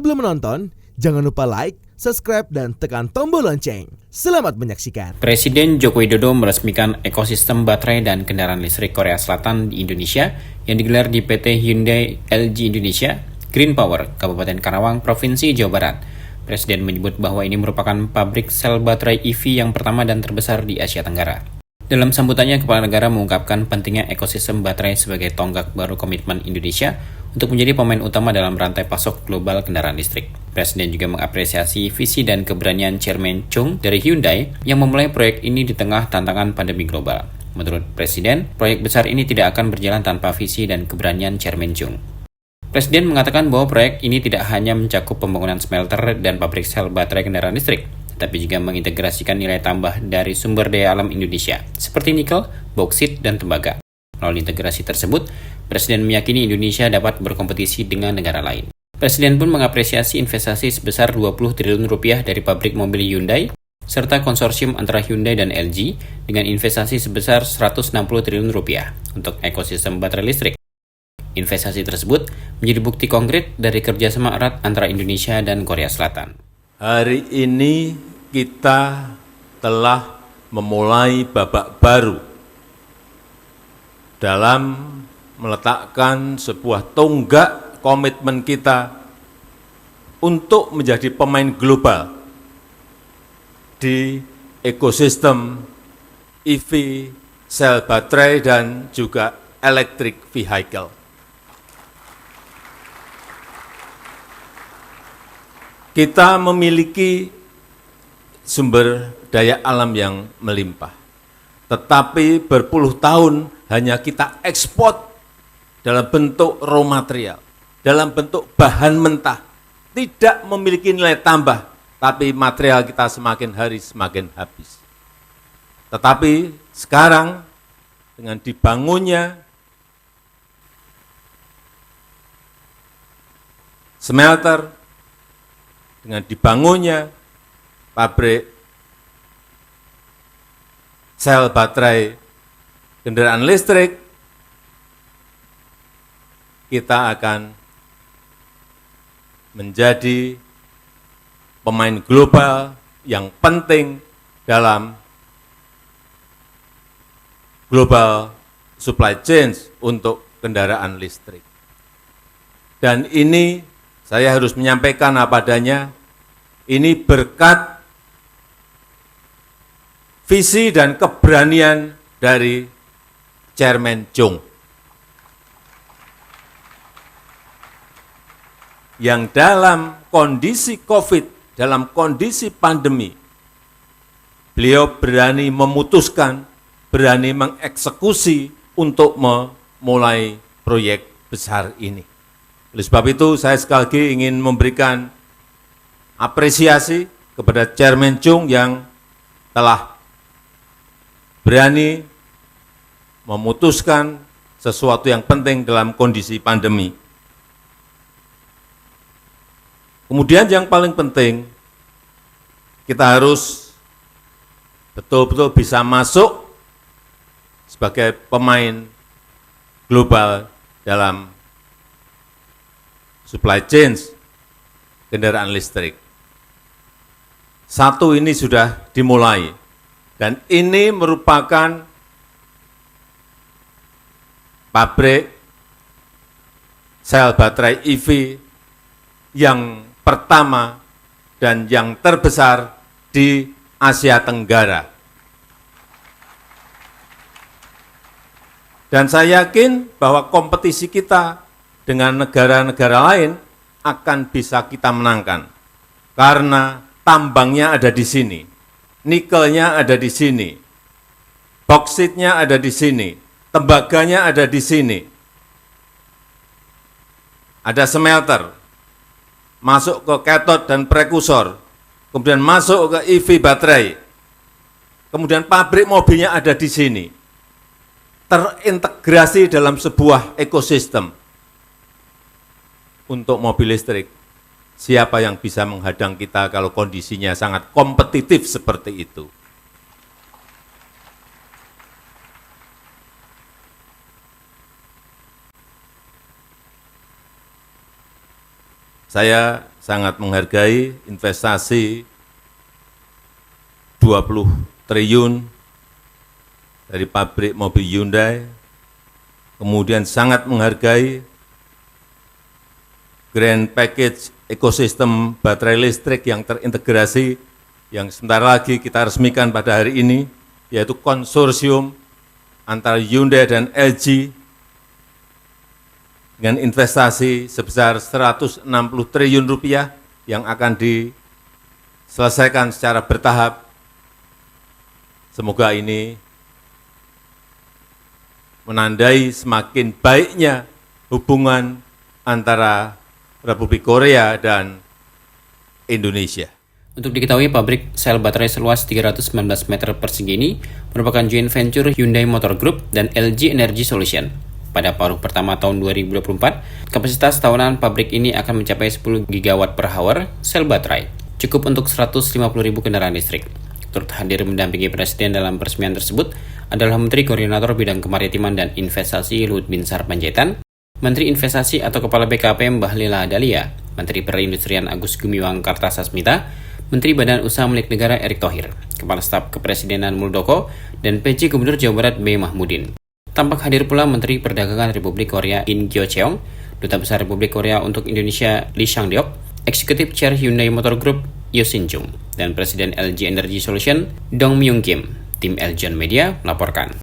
Sebelum menonton, jangan lupa like, subscribe, dan tekan tombol lonceng. Selamat menyaksikan. Presiden Joko Widodo meresmikan ekosistem baterai dan kendaraan listrik Korea Selatan di Indonesia yang digelar di PT Hyundai LG Indonesia Green Power, Kabupaten Karawang, Provinsi Jawa Barat. Presiden menyebut bahwa ini merupakan pabrik sel baterai EV yang pertama dan terbesar di Asia Tenggara. Dalam sambutannya, Kepala Negara mengungkapkan pentingnya ekosistem baterai sebagai tonggak baru komitmen Indonesia untuk menjadi pemain utama dalam rantai pasok global kendaraan listrik. Presiden juga mengapresiasi visi dan keberanian Chairman Chung dari Hyundai yang memulai proyek ini di tengah tantangan pandemi global. Menurut Presiden, proyek besar ini tidak akan berjalan tanpa visi dan keberanian Chairman Chung. Presiden mengatakan bahwa proyek ini tidak hanya mencakup pembangunan smelter dan pabrik sel baterai kendaraan listrik, tapi juga mengintegrasikan nilai tambah dari sumber daya alam Indonesia, seperti nikel, bauksit, dan tembaga. Melalui integrasi tersebut, Presiden meyakini Indonesia dapat berkompetisi dengan negara lain. Presiden pun mengapresiasi investasi sebesar 20 triliun rupiah dari pabrik mobil Hyundai, serta konsorsium antara Hyundai dan LG dengan investasi sebesar 160 triliun rupiah untuk ekosistem baterai listrik. Investasi tersebut menjadi bukti konkret dari kerjasama erat antara Indonesia dan Korea Selatan. Hari ini kita telah memulai babak baru dalam meletakkan sebuah tonggak komitmen kita untuk menjadi pemain global di ekosistem EV, sel baterai, dan juga electric vehicle. Kita memiliki sumber daya alam yang melimpah, tetapi berpuluh tahun hanya kita ekspor dalam bentuk raw material, dalam bentuk bahan mentah, tidak memiliki nilai tambah, tapi material kita semakin hari semakin habis. Tetapi sekarang dengan dibangunnya smelter, dengan dibangunnya pabrik sel baterai kendaraan listrik, kita akan menjadi pemain global yang penting dalam global supply chain untuk kendaraan listrik. Dan ini saya harus menyampaikan apa adanya, ini berkat visi dan keberanian dari Chairman Chung, yang dalam kondisi COVID, dalam kondisi pandemi, beliau berani memutuskan, berani mengeksekusi untuk memulai proyek besar ini. Oleh sebab itu, saya sekali lagi ingin memberikan apresiasi kepada Chairman Chung yang telah berani memutuskan sesuatu yang penting dalam kondisi pandemi. Kemudian yang paling penting, kita harus betul-betul bisa masuk sebagai pemain global dalam supply chain kendaraan listrik. Satu ini sudah dimulai, dan ini merupakan pabrik sel baterai EV yang pertama dan yang terbesar di Asia Tenggara. Dan saya yakin bahwa kompetisi kita dengan negara-negara lain akan bisa kita menangkan. Karena tambangnya ada di sini, nikelnya ada di sini, bauksit-nya ada di sini, tembaganya ada di sini. Ada smelter, masuk ke kathode dan prekursor, kemudian masuk ke EV baterai, kemudian pabrik mobilnya ada di sini. Terintegrasi dalam sebuah ekosistem. Untuk mobil listrik, siapa yang bisa menghadang kita kalau kondisinya sangat kompetitif seperti itu? Saya sangat menghargai investasi 20 triliun dari pabrik mobil Hyundai, kemudian sangat menghargai grand package ekosistem baterai listrik yang terintegrasi yang sebentar lagi kita resmikan pada hari ini, yaitu konsorsium antara Hyundai dan LG dengan investasi sebesar 160 triliun rupiah yang akan diselesaikan secara bertahap. Semoga ini menandai semakin baiknya hubungan antara Republik Korea dan Indonesia. Untuk diketahui, pabrik sel baterai seluas 319 meter persegi ini merupakan joint venture Hyundai Motor Group dan LG Energy Solution. Pada paruh pertama tahun 2024, kapasitas tahunan pabrik ini akan mencapai 10 gigawatt per hour sel baterai, cukup untuk 150.000 kendaraan listrik. Turut hadir mendampingi Presiden dalam peresmian tersebut adalah Menteri Koordinator Bidang Kemaritiman dan Investasi Luhut Binsar Panjaitan, Menteri Investasi atau Kepala BKPM Bahlila Dahlia, Menteri Perindustrian Agus Gumiwang Kartasasmita, Menteri Badan Usaha Milik Negara Erick Thohir, Kepala Staf Kepresidenan Muldoko, dan PJ Gubernur Jawa Barat B. Mahmudin. Tampak hadir pula Menteri Perdagangan Republik Korea In Gyo-cheong, Duta Besar Republik Korea untuk Indonesia Lee Sang-deok, Eksekutif Chair Hyundai Motor Group Yo Sin-chung, dan Presiden LG Energy Solution Dong Myung Kim. Tim Eljon Media melaporkan.